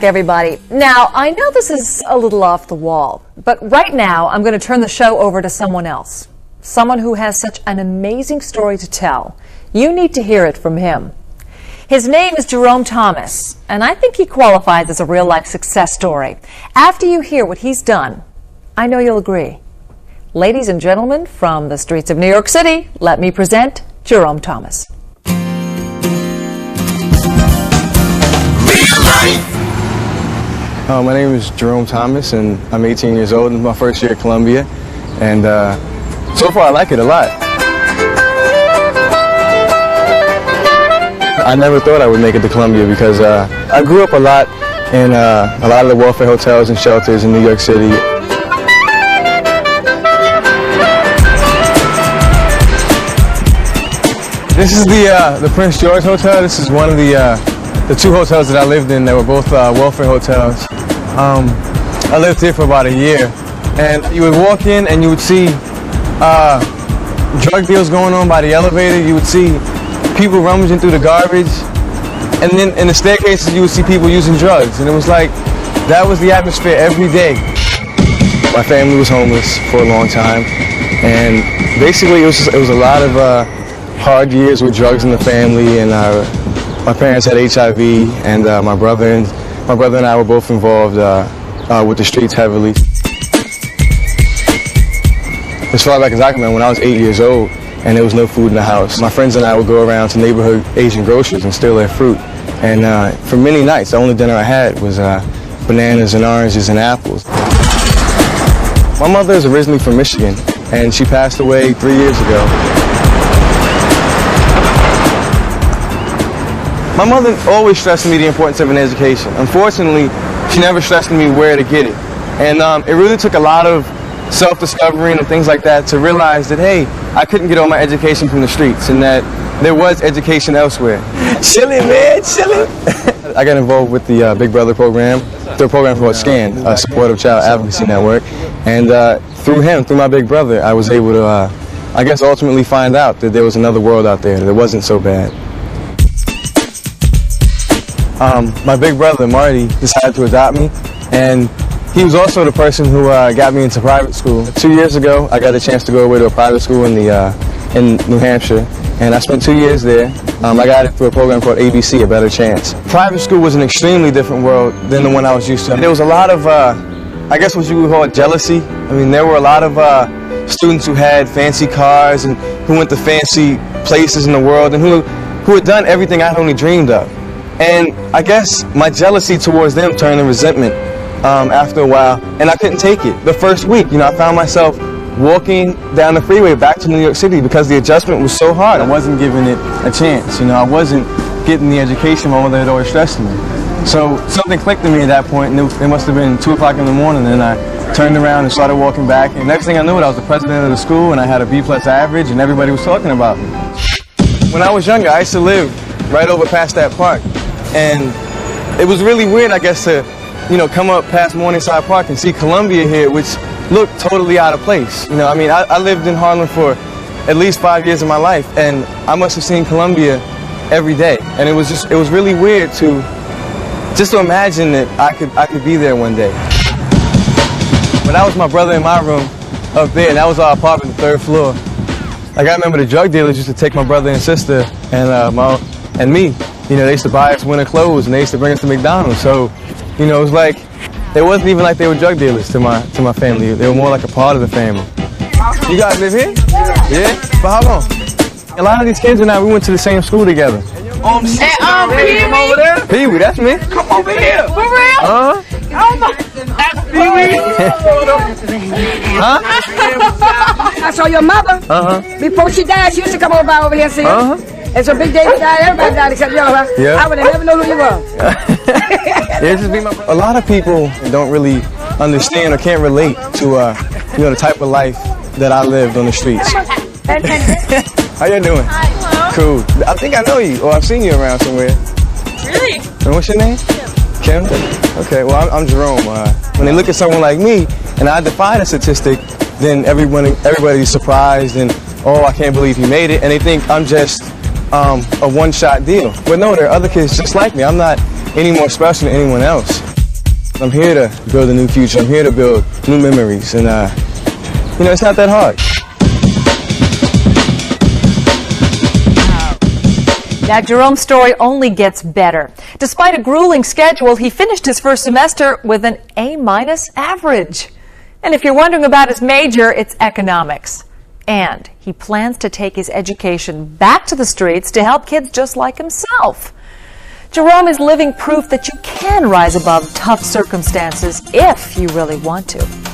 back, everybody. Now, I know this is a little off the wall, but right now I'm going to turn the show over to someone else. Someone who has such an amazing story to tell. You need to hear it from him. His name is Jerome Thomas, and I think he qualifies as a real-life success story. After you hear what he's done, I know you'll agree. Ladies and gentlemen, from the streets of New York City, let me present Jerome Thomas. My name is Jerome Thomas, and I'm 18 years old. It's my first year at Columbia, and so far I like it a lot. I never thought I would make it to Columbia because I grew up a lot in a lot of the welfare hotels and shelters in New York City. This is the Prince George Hotel. This is one of the two hotels that I lived in that were both welfare hotels. I lived here for about a year, and you would walk in and you would see drug deals going on by the elevator. You would see people rummaging through the garbage, and then in the staircases you would see people using drugs, and it was like that was the atmosphere every day. My family was homeless for a long time, and basically it was a lot of hard years with drugs in the family, and my parents had HIV, and my brother and I were both involved with the streets heavily. As far back as I can remember, when I was 8 years old and there was no food in the house, my friends and I would go around to neighborhood Asian grocers and steal their fruit. And for many nights, the only dinner I had was bananas and oranges and apples. My mother is originally from Michigan, and she passed away 3 years ago. My mother always stressed me the importance of an education. Unfortunately, she never stressed me where to get it. And it really took a lot of self-discovery and things like that to realize that, hey, I couldn't get all my education from the streets and that there was education elsewhere. Chillin', man, chillin'. I got involved with the Big Brother program, through a program called SCAN, a Supportive Child Advocacy Network. And through my big brother, I was able to, I guess, ultimately find out that there was another world out there, that it wasn't so bad. My big brother, Marty, decided to adopt me, and he was also the person who got me into private school. 2 years ago, I got a chance to go away to a private school in New Hampshire, and I spent 2 years there. I got it through a program called ABC, A Better Chance. Private school was an extremely different world than the one I was used to. There was a lot of, I guess what you would call jealousy. I mean, there were a lot of students who had fancy cars and who went to fancy places in the world and who had done everything I'd only dreamed of. And I guess my jealousy towards them turned to resentment after a while, and I couldn't take it. The first week, I found myself walking down the freeway back to New York City because the adjustment was so hard. I wasn't giving it a chance, I wasn't getting the education my mother had always stressed me. So something clicked in me at that point, and it must have been 2 o'clock in the morning, and I turned around and started walking back, and next thing I knew, I was the president of the school, and I had a B+ average, and everybody was talking about me. When I was younger, I used to live right over past that park. And it was really weird, I guess, to, come up past Morningside Park and see Columbia here, which looked totally out of place. I lived in Harlem for at least 5 years of my life, and I must have seen Columbia every day. And it was really weird to imagine that I could be there one day. But that was my brother in my room up there, and that was our apartment, the 3rd floor. Like, I remember the drug dealers used to take my brother and sister and me. They used to buy us winter clothes, and they used to bring us to McDonald's. So, it was like, it wasn't even like they were drug dealers to my family. They were more like a part of the family. You guys live here? Yeah? For how long? A lot of these kids and I, we went to the same school together. Pee-wee, come over there. Pee-wee, that's me. Come over here. For real? Uh-huh. Oh my. That's Pee-wee. Huh? I saw your mother. Uh-huh. Before she died, she used to come over here and see you. Uh-huh. It's a big day to die. Everybody died except y'all, huh? Yeah. I would have never known who you were. A lot of people don't really understand or can't relate to the type of life that I lived on the streets. How you doing? Hi. Cool. I think I know you, or I've seen you around somewhere. Really? And what's your name? Kim. Okay. Well, I'm Jerome. When they look at someone like me and I defy the statistic, then everybody's surprised and, oh, I can't believe he made it, and they think I'm just a one-shot deal. But no, there are other kids just like me. I'm not any more special than anyone else. I'm here to build a new future. I'm here to build new memories. And, it's not that hard. Now, Jerome's story only gets better. Despite a grueling schedule, he finished his first semester with an A- average. And if you're wondering about his major, it's economics. And he plans to take his education back to the streets to help kids just like himself. Jerome is living proof that you can rise above tough circumstances if you really want to.